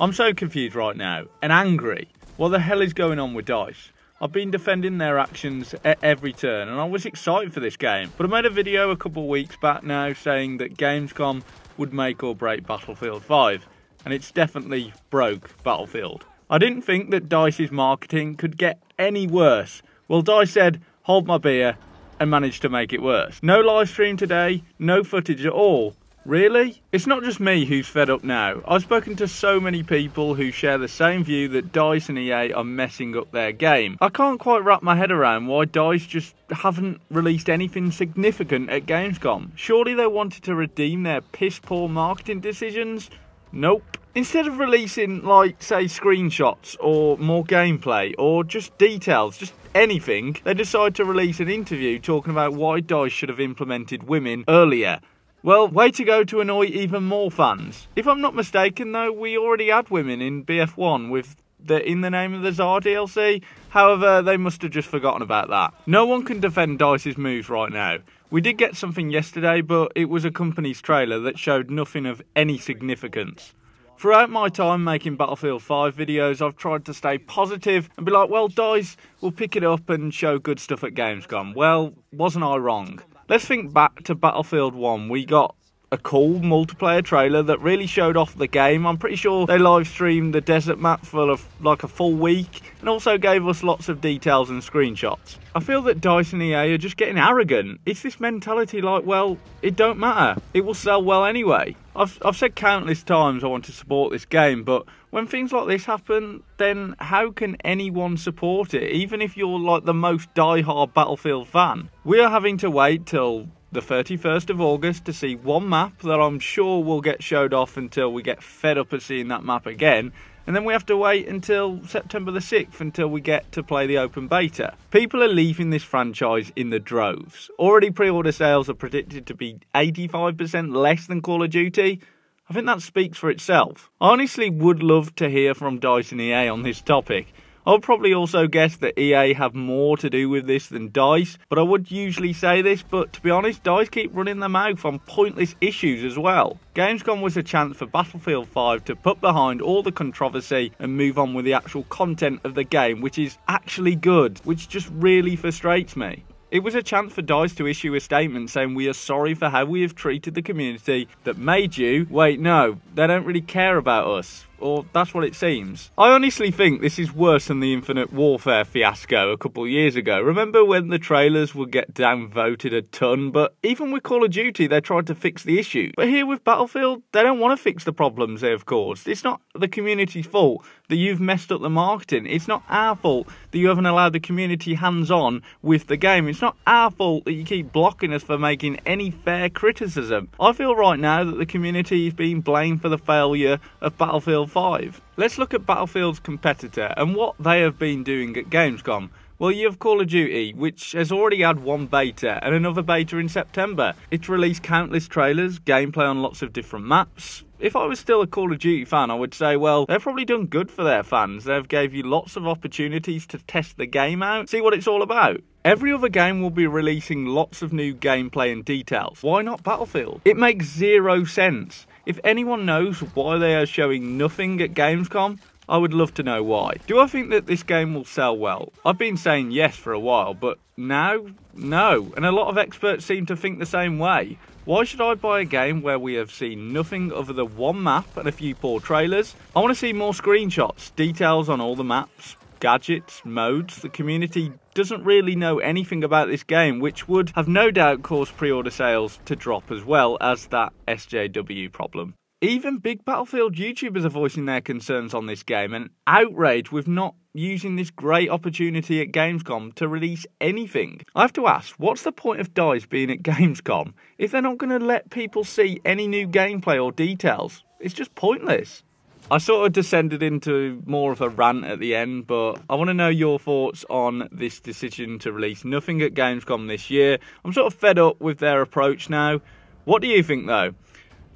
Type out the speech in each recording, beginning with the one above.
I'm so confused right now and angry. What the hell is going on with DICE? I've been defending their actions at every turn and I was excited for this game. But I made a video a couple of weeks back now saying that Gamescom would make or break Battlefield 5. And it's definitely broke Battlefield. I didn't think that DICE's marketing could get any worse. Well, DICE said, hold my beer, and managed to make it worse. No live stream today, no footage at all. Really? It's not just me who's fed up now. I've spoken to so many people who share the same view that DICE and EA are messing up their game. I can't quite wrap my head around why DICE just haven't released anything significant at Gamescom. Surely they wanted to redeem their piss-poor marketing decisions? Nope. Instead of releasing, like, say, screenshots or more gameplay or just details, just anything, they decide to release an interview talking about why DICE should have implemented women earlier. Well, way to go to annoy even more fans. If I'm not mistaken though, we already had women in BF1 with the In the Name of the Tsar DLC. However, they must have just forgotten about that. No one can defend DICE's moves right now. We did get something yesterday, but it was a company's trailer that showed nothing of any significance. Throughout my time making Battlefield 5 videos, I've tried to stay positive and be like, well, DICE will pick it up and show good stuff at Gamescom. Well, wasn't I wrong? Let's think back to Battlefield 1. We got a cool multiplayer trailer that really showed off the game. I'm pretty sure they live streamed the desert map for like a full week and also gave us lots of details and screenshots. I feel that DICE and EA are just getting arrogant. It's this mentality like, well, it don't matter. It will sell well anyway. I've said countless times I want to support this game, but when things like this happen, then how can anyone support it, even if you're like the most die-hard Battlefield fan? We are having to wait till the 31st of August to see one map that I'm sure will get showed off until we get fed up of seeing that map again. And then we have to wait until September the 6th until we get to play the open beta. People are leaving this franchise in the droves. Already pre-order sales are predicted to be 85% less than Call of Duty. I think that speaks for itself. I honestly would love to hear from DICE and EA on this topic. I would probably also guess that EA have more to do with this than DICE, but I would usually say this, but to be honest, DICE keep running their mouth on pointless issues as well. Gamescom was a chance for Battlefield 5 to put behind all the controversy and move on with the actual content of the game, which is actually good, which just really frustrates me. It was a chance for DICE to issue a statement saying we are sorry for how we have treated the community that made you. Wait, no, they don't really care about us. Or that's what it seems. I honestly think this is worse than the Infinite Warfare fiasco a couple of years ago. Remember when the trailers would get downvoted a ton? But even with Call of Duty, they tried to fix the issue. But here with Battlefield, they don't want to fix the problems they have caused. It's not the community's fault that you've messed up the marketing. It's not our fault that you haven't allowed the community hands-on with the game. It's not our fault that you keep blocking us for making any fair criticism. I feel right now that the community is being blamed for the failure of Battlefield 5. Let's look at Battlefield's competitor and what they have been doing at Gamescom. Well, you have Call of Duty, which has already had one beta and another beta in September. It's released countless trailers, gameplay on lots of different maps. If I was still a Call of Duty fan, I would say, well, they've probably done good for their fans. They've gave you lots of opportunities to test the game out, see what it's all about. Every other game will be releasing lots of new gameplay and details. Why not Battlefield? It makes zero sense. If anyone knows why they are showing nothing at Gamescom, I would love to know why. Do I think that this game will sell well? I've been saying yes for a while, but now, no. And a lot of experts seem to think the same way. Why should I buy a game where we have seen nothing other than one map and a few poor trailers? I want to see more screenshots, details on all the maps, gadgets, modes. The community doesn't really know anything about this game, which would have no doubt caused pre-order sales to drop as well as that SJW problem. Even big Battlefield YouTubers are voicing their concerns on this game and outrage with not using this great opportunity at Gamescom to release anything. I have to ask, what's the point of DICE being at Gamescom if they're not going to let people see any new gameplay or details? It's just pointless. I sort of descended into more of a rant at the end, but I want to know your thoughts on this decision to release nothing at Gamescom this year. I'm sort of fed up with their approach now. What do you think though?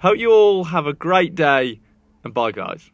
Hope you all have a great day, and bye guys.